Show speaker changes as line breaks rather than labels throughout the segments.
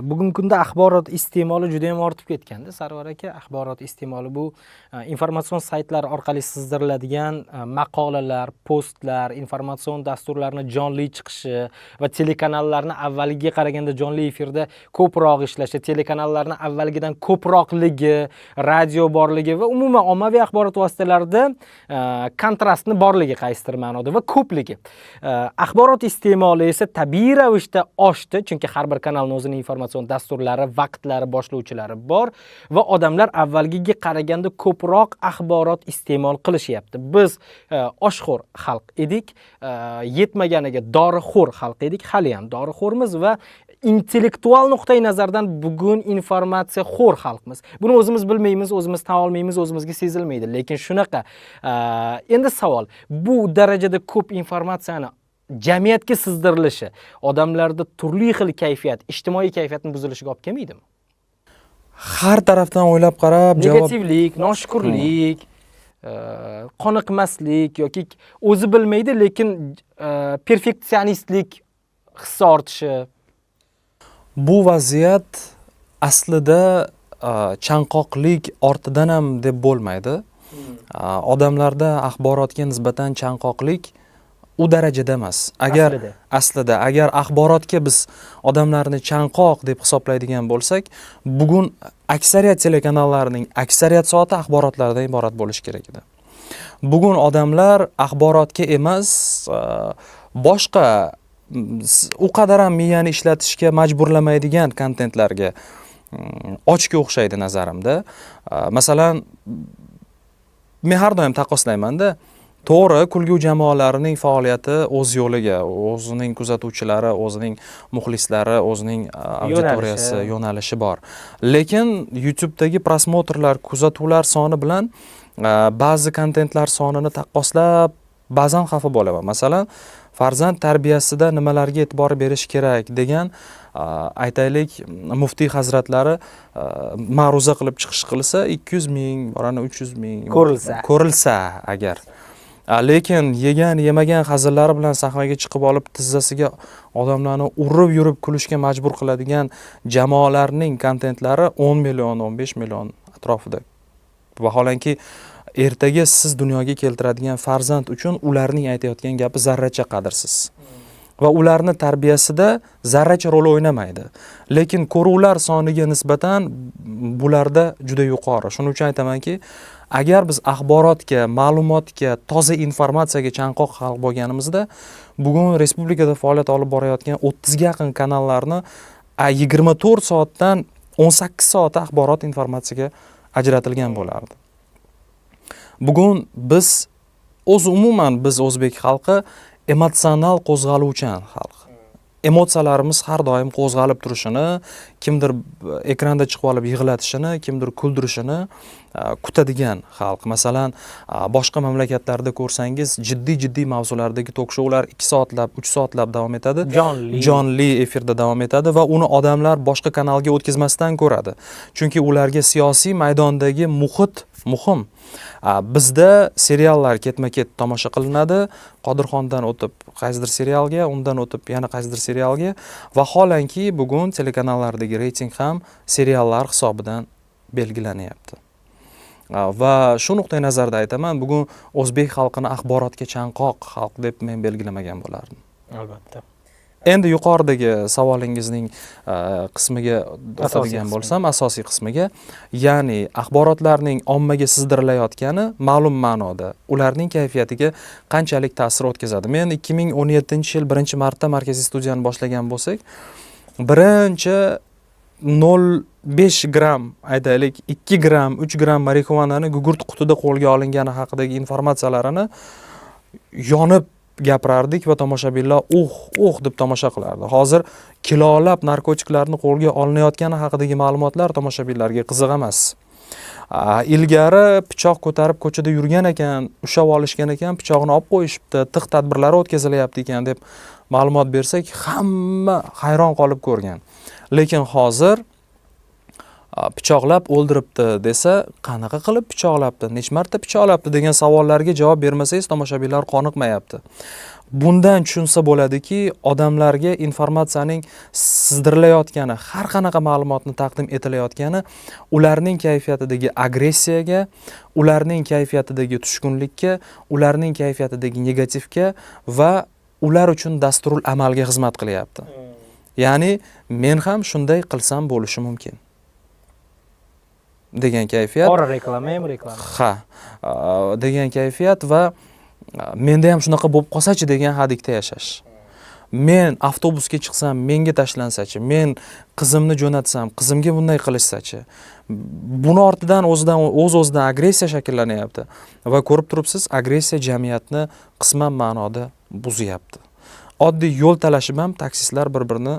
Bugungi kunda axborot iste'moli juda ham ortib ketganda, Sarvar aka, axborot iste'moli bu informatsion saytlar orqali sizdiriladigan maqolalar, postlar, informatsion dasturlarni jonli chiqishi va telekanallarni avvalgiga qaraganda jonli efirda ko'proq ishlashi, telekanallarni avvalgidan ko'proqligi, radio borligi va umuman ommaviy axborot vositalarida kontrastni borligi qaysidir ma'noda va ko'pligi. Axborot iste'moli esa tabiiy ravishda oshdi, chunki har bir kanalning o'zining informatsion dasturlari, vaqtlari, boshlovchilari bor va odamlar avvalgiga qaraganda ko'proq axborot iste'mol qilishyapti. Biz oshxo'r xalq edik, yetmaganiga dorixo'r xalq edik, hali ham dorixo'rmiz va intellektual nuqtai nazardan bugun informatsiya xo'r xalqmiz. Buni o'zimiz bilmaymiz, o'zimiz tan olmaymiz, o'zimizga sezilmaydi. Lekin shunaqa. Endi savol, bu darajada ko'p informatsiyani jamiyatga sizdirilishi odamlarda turli xil kayfiyat, ijtimoiy kayfiyatning buzilishiga olib kelmaydimi?
Har tarafdan o'ylab qarab,
negativlik, noshukrlik, qoniqmaslik yoki o'zi bilmaydi, lekin perfeksionistlik hissi ortishi.
Bu vaziyat aslida chanqoqlik ortidan ham deb bo'lmaydi. Odamlarda axborotga nisbatan chanqoqlik u darajada emas. Aslida agar axborotga biz odamlarni chanqoq deb hisoblaydigan bo'lsak, bugun aksariyat telekanallarning aksariyat soati axborotlardan iborat bo'lishi kerak edi. Bugun odamlar axborotga emas, boshqa u qadar ham miyani ishlatishga majburlamaydigan kontentlarga ochga o'xshaydi nazarimda. Masalan, men har doim taqqoslayman-da, to'g'ri, kulgu jamoalarining faoliyati o'z yo'liga, o'zining kuzatuvchilari, o'zining muxlislari, o'zining auditoriyasi, yo'nalishi bor. Lekin YouTube'dagi prosmotrlar, kuzatuvlar soni bilan ba'zi kontentlar sonini taqqoslab, ba'zan xafa bo'laman. Masalan, farzand tarbiyasida nimalarga e'tibor berish kerak degan aytaylik muftiy hazratlari ma'ruza qilib chiqish qilsa 200 ming, borani 300 ming ko'rilsa agar. Lekin yemagan hazillari bilan sahnaga chiqib olib tizzasiga odamlarni urib yurib kulishga majbur qiladigan jamoalarning kontentlari 10 million, 15 million atrofida. Vaholanki ertaga siz dunyoga keltiradigan farzand uchun ularning aytayotgan gapi zarracha qadrsiz. Va ularni tarbiyasida zarracha rol o'ynamaydi. Lekin ko'ruvlar soniga nisbatan bularda juda yuqori. Shuning uchun aytamanki, agar biz axborotga, ma'lumotga, toza informatsiyaga chanqoq xalq bo'lganimizda, bugun respublikada faoliyat olib borayotgan 30 ga yaqin kanallarni 24 soatdan 18 soat axborot informatsiyaga ajratilgan bo'lardi. Bugun biz umuman biz o'zbek xalqi emotsional qo'zg'aluvchan xalq. Emotsiyalarimiz har doim qo'zg'alib turishini, kimdir ekranda chiqib olib yig'latishini, kimdir kuldirishini kutadigan xalq. Masalan, boshqa mamlakatlarda ko'rsangiz, jiddiy mavzulardagi tok-shoular 2 soatlab, 3 soatlab davom etadi. Jonli efirda davom etadi va uni odamlar boshqa kanalga o'tkazmasdan ko'radi. Chunki ularga siyosiy maydondagi muhit muhim. Bizda seriallar ketma-ket tomosha qilinadi. Qodirxondan o'tib qaysidir serialga, undan o'tib yana qaysidir serialga, vaholanki bugun telekanallardagi reyting ham seriallar hisobidan belgilanyapti. Va shu nuqtai nazarda aytaman, bugun o'zbek xalqini axborotga chanqoq xalq deb men belgilamagan bo'lardim.
Albatta.
Endi yuqoridagi savolingizning qismiga o'tadigan bo'lsam, asosiy qismiga, ya'ni axborotlarning ommaga sizdirilayotgani ma'lum ma'noda ularning kayfiyatiga qanchalik ta'sir o'tkazadi. Men 2017-yil 1-martda markaziy studiyani boshlagan bo'lsak, birinchi 0,5 gram, aytaylik 2 gram, 3 gram marixuanani gugurt qutida qo'lga olingani haqidagi informatsiyalarini yonib gapirardik va tomoshabinlar deb tomosha qilardi. Hozir kilolab narkotiklarni qo'lga olinayotgani haqidagi ma'lumotlar tomoshabinlarga qiziq emas. Ilgari pichoq ko'tarib ko'chada yurgan ekan, ushlab olishgan ekan, pichoqni olib qo'yishibdi, tiq tadbirlari o'tkazilyapti ekan deb ma'lumot bersak, hamma hayron qolib ko'rgan. Lekin hozir pichoqlab o'ldiribdi desa, qanaqa qilib pichoqlabdi, necha marta pichoqlabdi degan savollarga javob bermasangiz tomoshabinlar qoniqmayapti. Bundan tushunsa bo'ladiki, odamlarga informatsiyaning sizdirilayotgani, har qanaqa ma'lumotni taqdim etilayotgani ularning kayfiyatidagi agressiyaga, ularning kayfiyatidagi tushkunlikka, ularning kayfiyatidagi negativga va ular uchun dasturul amalga xizmat qilyapti. Ya'ni men ham shunday qilsam bo'lishi mumkin degan kayfiyat.
Qora reklama ham reklama.
Ha, degan kayfiyat va menda ham shunaqa bo'lib qolsa-chi degan hadikda yashash. Men avtobusga chiqsam, menga tashlansa-chi, men qizimni jo'natsam, qizimga bunday qilishsa-chi. Buni ortidan o'z-o'zidan agressiya shakllanyapti va ko'rib turibsiz, agressiya jamiyatni qisman ma'noda buzyapti. Oddiy yo'l talashib ham taksistlar bir-birini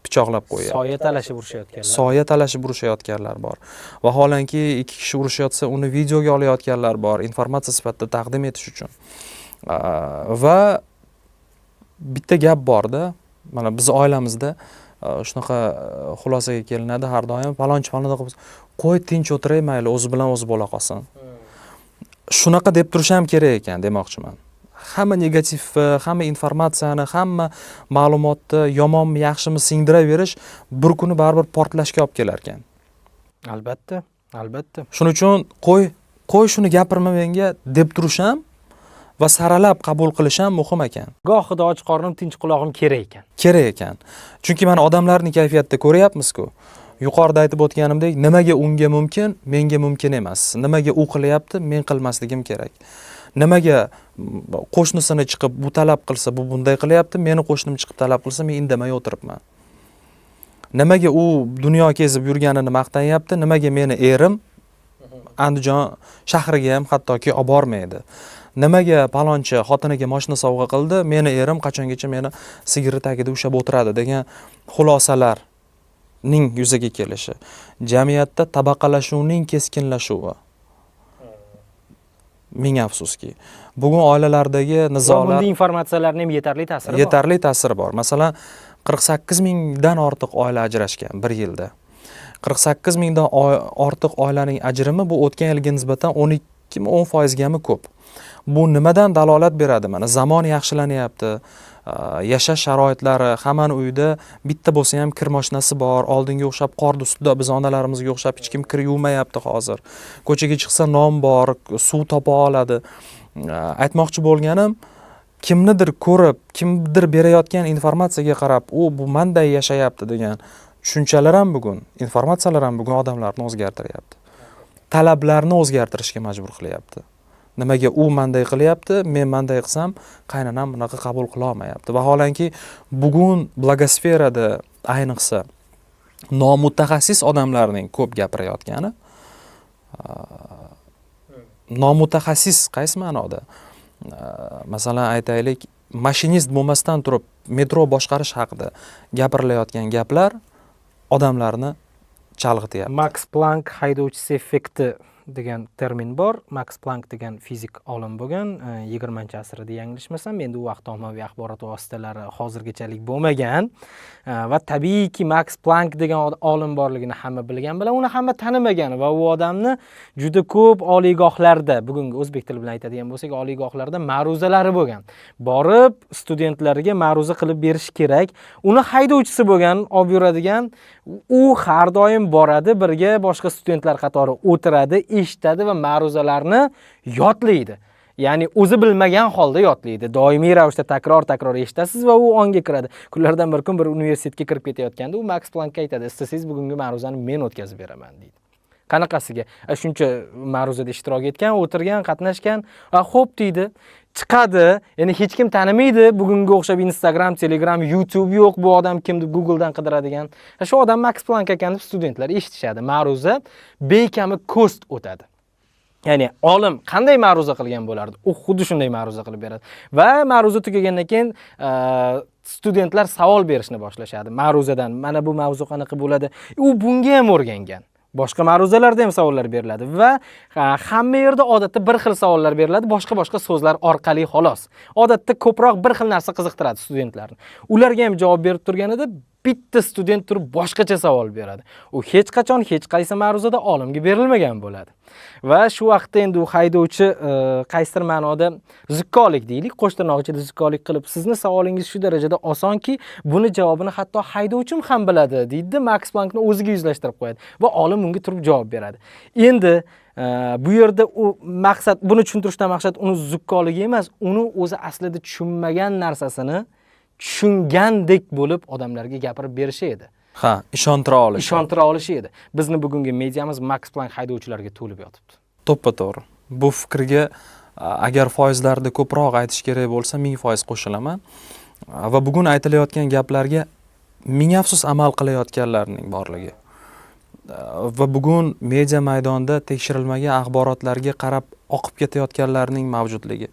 pichoqlab qo'yadi.
Soya talashib urushayotganlar.
Soya talashib urushayotganlar bor. Vaholanki ikki kishi urushayotsa, uni videoga olayotganlar bor, informatsiya sifatida taqdim etish uchun. Va bitta gap borda, mana biz oilamizda shunaqa xulosaga kelinadi har doim, falonchi qilib, qo'y tinch o'tiray, mayli, o'zi bilan o'zi bo'la qolsin. Shunaqa deb turish ham kerak ekan demoqchiman. Hamma negativni, hamma informatsiyani, hamma ma'lumotni yomonmi, yaxshimi singdiraverish bir kuni baribir portlashga olib kelar ekan.
Albatta, albatta.
Shuning uchun qo'y shuni gapirma menga deb turish ham va saralab qabul qilish ham muhim ekan.
Gohida och qornim, tinch quloqim kerak ekan.
Kerak ekan. Chunki mana odamlarning kayfiyatida ko'ryapmiz-ku. Yuqorida aytib o'tganimdek, nimaga unga mumkin, menga mumkin emas. Nimaga u qilyapti, men qilmasligim kerak. Nimaga qo'shnisini chiqib bu talab qilsa, bu bunday qilyapti, meni qo'shnim chiqib talab qilsa, men indamay o'tiribman. Nimaga u dunyo kezib yurganini maqtanyapti, nimaga meni erim Andijon shahriga ham hattoki olib bormaydi. Nimaga palonchi xotiniga mashina sovg'a qildi, meni erim qachongacha meni sigiri tagida ushab o'tiradi degan xulosalarning yuzaga kelishi. Jamiyatda tabaqalashuvning keskinlashuvi. Ming afsuski. Bugun oilalardagi nizolar,
bunday informatsiyalarning ham yetarli ta'siri bor.
Yetarli ta'siri bor. Masalan, 48 mingdan ortiq oila ajrashgan bir yilda. 48 mingdan ortiq oilaning ajrimi bu o'tgan yilga nisbatan 12-10% gami ko'p. Bu nimadan dalolat beradi? Mana zamon yaxshilanyapti. Yashash sharoitlari, hammani uyida bitta bo'lsa ham kir mashinasi bor, oldinga o'xshab qorni ustida biz onalarimizga o'xshab hech kim kir yuvmayapti hozir. Ko'chaga chiqsa non bor, suv topa oladi. Aytmoqchi bo'lganim, kimnidir ko'rib, kimdir berayotgan informatsiyaga qarab, u bu menday yashayapti degan tushunchalar ham bugun, informatsiyalar ham bugun odamlarni o'zgartiryapti. Talablarni o'zgartirishga majbur qilyapti. Nimaga u menday qilyapti, men menday qilsam, qaynanam bunaqa qabul qila olmayapti. Vaholanki bugun blogosferada ayniqsa nomutaxassis odamlarning ko'p gapirayotgani, nomutaxassis qaysi ma'noda? Masalan, aytaylik, mashinist bo'lmasdan turib metro boshqarish haqida gapirilayotgan gaplar odamlarni chalg'ityapti.
Max Planck haydovchisi effekti degan termin bor. Max Planck degan fizik olim bo'lgan, 20-asrda yanglishmasam, endi u vaqt ommaviy axborot vositalari hozirgichalik bo'lmagan va tabiiyki Max Planck degan olim borligini hamma bilgan bilan uni hamma tanimagan va u odamni juda ko'p oliygohlarda, bugungi o'zbek tili bilan aytadigan bo'lsak, oliygohlarda ma'ruzalari bo'lgan. Borib studentlarga ma'ruza qilib berish kerak. Uni haydovchisi bo'lgan, olib yuradigan, u har doim boradi, birga boshqa studentlar qatori o'tiradi, eshitadi va ma'ruzalarni yodlaydi. Ya'ni o'zi bilmagan holda yodlaydi. Doimiy ravishda takror eshitasiz va u onga kiradi. Kunlardan bir kun bir universitetga kirib ketayotganda u Max Planckga aytadi: "Istasangiz bugungi ma'ruzani men o'tkazib beraman" deydi. Qanaqasiga? Shuncha ma'ruzada ishtirok etgan, o'tirgan, qatnashgan, xo'p deydi. Chiqadi, ya'ni hech kim tanimaydi, bugunga o'xshab Instagram, Telegram, YouTube yo'q, bu odam kim deb Googledan qidiradigan. Shu odam Max Planck ekan deb studentlar eshitishadi. Ma'ruza bekami ko'st o'tadi. Ya'ni olim qanday ma'ruza qilgan bo'lardi? U xuddi shunday ma'ruza qilib beradi. Va ma'ruza tugagandan keyin studentlar savol berishni boshlashadi. Ma'ruzadan mana bu mavzu qanaqa bo'ladi? U bunga ham o'rgangan. Boshqa ma'ruzalarda ham savollar beriladi va hamma yerda odatda bir xil savollar beriladi, boshqa so'zlar orqali xolos. Odatda ko'proq bir xil narsa qiziqtiradi studentlarni. Ularga ham javob berib turganida bitta student turib boshqacha savol beradi. U hech qachon hech qaysi ma'ruzada olimga berilmagan bo'ladi. Va shu vaqtda endi u haydovchi qaysidir ma'noda zukkolik deylik, qo'shtirnoqchida zukkolik qilib, sizni savolingiz shu darajada osonki, buni javobini hatto haydovchim ham biladi, deydi, Max Planckni o'ziga yuzlashtirib qo'yadi va olim unga turib javob beradi. Endi bu yerda u maqsad, buni tushuntirishdan maqsad uni zukkoligi emas, uni o'zi aslida tushunmagan narsasini tushungandek bo'lib odamlarga gapirib berishi edi.
Ha, ishontira
olishi edi. Bizni bugungi mediamiz Max Planck haydovchilarga to'lib yotibdi.
To'ppa-to'g'ri. Bu fikrga agar foizlarni ko'proq aytish kerak bo'lsa, 1000% qo'shilaman. Va bugun aytilayotgan gaplarga ming afsus amal qilayotganlarning borligi. Va bugun media maydonida tekshirilmagan axborotlarga qarab oqib ketayotganlarning mavjudligi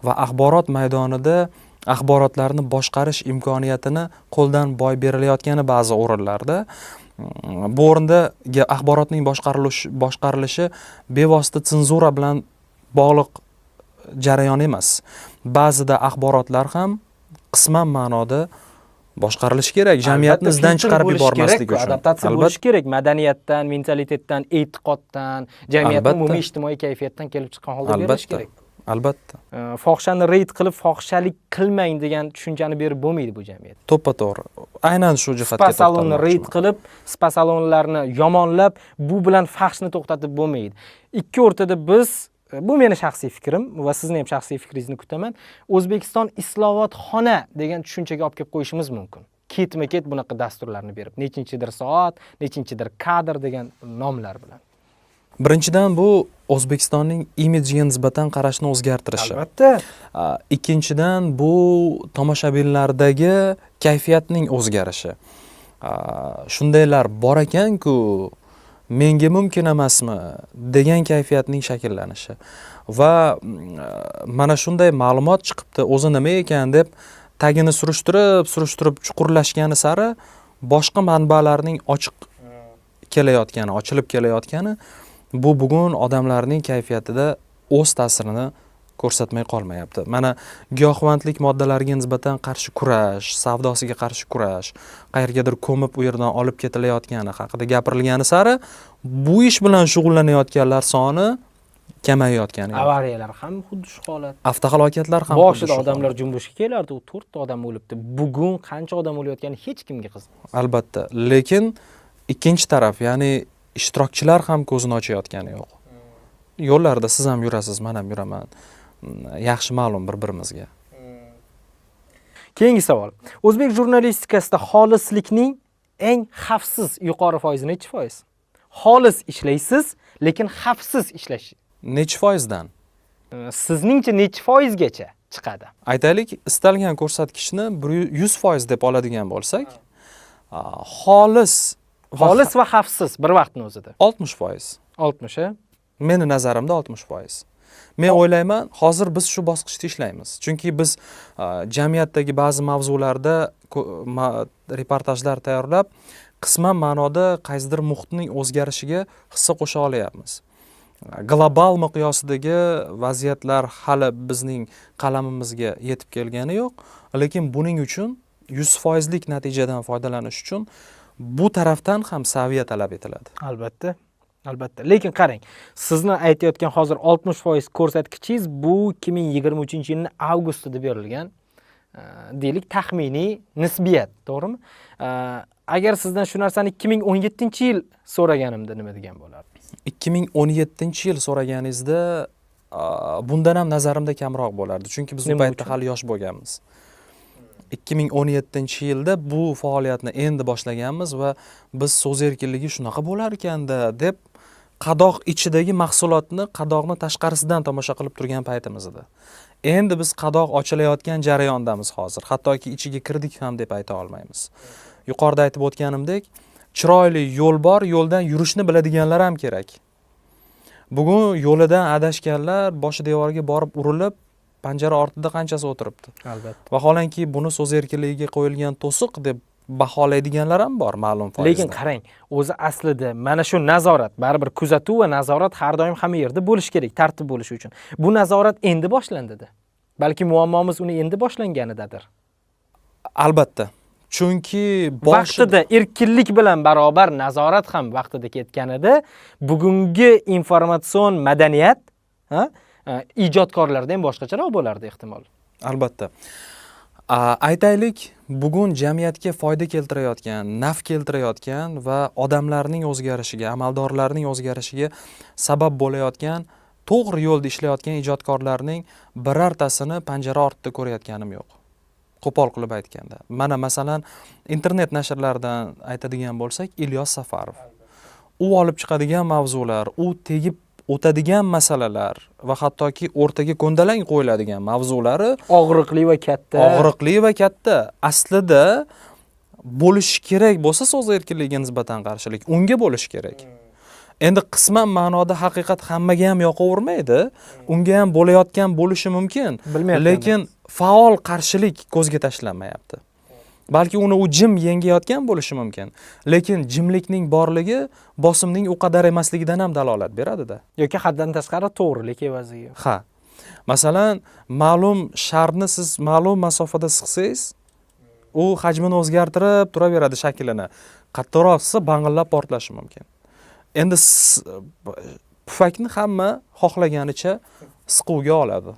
va axborot maydonida axborotlarni boshqarish imkoniyatini qo'ldan boy berilayotgani ba'zi o'rinlarda. Bu o'rinda axborotning boshqarilishi bevosita senzura bilan bog'liq jarayon emas. Ba'zida axborotlar ham qisman ma'noda boshqarilishi kerak, jamiyatni izdan chiqarib yubormaslik uchun.
Adaptatsiya bo'lishi kerak, madaniyatdan, mentalitetdan, e'tiqoddan, jamiyatning umumiy ijtimoiy kayfiyatdan kelib chiqqan holda berish kerak.
Albatta.
Fohishani reyd qilib, fohishalik qilmang degan tushunchani berib bo'lmaydi bu jamiyat.
To'ppa-to'g'ri. Aynan shu jihatga
spa salonni reyd qilib, spa salonlarni yomonlab, bu bilan fahshni to'xtatib bo'lmaydi. Ikki o'rtada biz, bu meni shaxsiy fikrim va sizni ham shaxsiy fikringizni kutaman, O'zbekiston islohotxona degan tushunchaga olib kelib qo'yishimiz mumkin. Ketma-ket bunaqa dasturlarni berib, nechinchidir soat, nechinchidir kadr degan nomlar bilan.
Birinchidan bu O'zbekistonning imidjiga nisbatan qarashni o'zgartirishi.
Albatta.
Ikkinchidan bu tomoshabinlardagi kayfiyatning o'zgarishi. Shundaylar bor ekan-ku, menga mumkin emasmi degan kayfiyatning shakllanishi. Va mana shunday ma'lumot chiqibdi, o'zi nima ekan deb tagini surishtirib chuqurlashgani sari boshqa manbalarning ochilib kelayotgani bu bugun odamlarning kayfiyatida o'z ta'sirini ko'rsatmay qolmayapti. Mana giyohvandlik moddalariga nisbatan qarshi kurash, savdosiga qarshi kurash, qayergadir ko'mib u yerdan olib ketilayotgani haqida gapirilgani sari bu ish bilan shug'ullanayotganlar soni kamayayotgani.
Avariyalar ham xuddi shu holat.
Avtohalokatlar ham
boshida odamlar junbushga kelardi, u 4 ta odam o'libdi. Bugun qancha odam o'layotgani hech kimga qiziqmas.
Albatta, lekin ikkinchi taraf, ya'ni ishtirokchilar ham ko'zini ochayotgani yo'q. Yo'llarda siz ham yurasiz, men ham yuraman. Yaxshi ma'lum bir-birimizga.
Keyingi savol. O'zbek jurnalistikasida xolislikning eng xavfsiz yuqori foizi necha foiz? Xolis ishlaysiz, lekin xavfsiz ishlash.
Necha foizdan?
Sizningcha necha foizgacha chiqadi?
Aytaylik, istalgan ko'rsatkichni 100% deb oladigan bo'lsak, xolis va
xavfsiz bir vaqtning o'zida
60%.
60,
Meni nazarimda 60%. Men o'ylayman, hozir biz shu bosqichda ishlaymiz. Chunki biz jamiyatdagi ba'zi mavzularda reportajlar tayyorlab, qisman ma'noda qaysidir muhitning o'zgarishiga hissa qo'sha olyapmiz. Global miqyosidagi vaziyatlar hali bizning qalamimizga yetib kelgani yo'q, lekin buning uchun 100%lik natijadan foydalanish uchun bu tarafdan ham saviya talab etiladi.
Albatta. Albatta. Lekin qarang, sizni aytayotgan hozir 60% ko'rsatkichingiz bu 2023-yilning avgustida berilgan, deylik, taxminiy nisbiyat, to'g'rimi? Agar sizdan shu narsani 2017-yil so'raganimda nima degan bo'lardingiz?
2017-yil so'raganingizda bundan ham nazarimda kamroq bo'lardi, chunki biz u paytda hali yosh bo'lganmiz. 2017-yilda bu faoliyatni endi boshlaganmiz va biz so'z erkinligi shunaqa bo'lar ekanda deb qadoq ichidagi mahsulotni qadoqni tashqarisidan tomosha qilib turgan paytimiz edi. Endi biz qadoq ochilayotgan jarayondamiz hozir. Hattoki ichiga kirdik ham deb ayta olmaymiz. Yuqorida aytib o'tganimdek, chiroyli yo'l bor, yo'ldan yurishni biladiganlar ham kerak. Bugun yo'lidan adashganlar boshi devorga borib urilib, panjara ortida qanchasi o'tiribdi.
Albatta.
Vaholanki buni so'z erkinligiga qo'yilgan to'siq deb baholaydiganlar ham bor, ma'lum foizda.
Lekin qarang, o'zi aslida mana shu nazorat, baribir kuzatuv va nazorat har doim hamma yerda bo'lish kerak, tartib bo'lishi uchun. Bu nazorat endi boshlandida. Balki muammomiz uni endi boshlanganidadir.
Albatta. chunki
vaqtida erkinlik bilan barobar nazorat ham vaqtida ketgan edi. Bugungi informatsion madaniyat ijodkorlarda ham boshqacharoq bo'lardi ehtimol.
albatta. Aytaylik, bugun jamiyatga foyda keltirayotgan, naf keltirayotgan va odamlarning o'zgarishiga, amaldorlarning o'zgarishiga sabab bo'layotgan, to'g'ri yo'lda ishlayotgan ijodkorlarning birortasini panjara ortida ko'rayotganim yo'q. Qo'pol qilib aytganda. Mana masalan, internet nashrlaridan aytadigan bo'lsak, Ilyos Safarov. U olib chiqadigan mavzular, u tegib o'tadigan masalalar va hattoki o'rtaga ko'ndalang qo'yiladigan mavzulari
Og'riqli va katta.
Aslida bo'lishi kerak bo'lsa so'z erkinligiga nisbatan qarshilik, unga bo'lishi kerak. Endi qisman ma'noda haqiqat hammaga ham yoqavermaydi, unga ham bo'layotgan bo'lishi mumkin, lekin faol qarshilik ko'zga tashlanmayapti. Balki uni u jim yengayotgan bo'lishi mumkin, lekin jimlikning borligi bosimning u qadar emasligidan ham dalolat beradi-da.
Yoki haddan tashqari to'g'rilik evaziga.
Ha. Masalan, ma'lum sharni siz ma'lum masofada siqsangiz, u hajmini o'zgartirib turaveradi shaklini. Qattiqroq siqsa bang'illab portlashi mumkin. Endi pufakni hamma xohlaganicha siquvga oladi.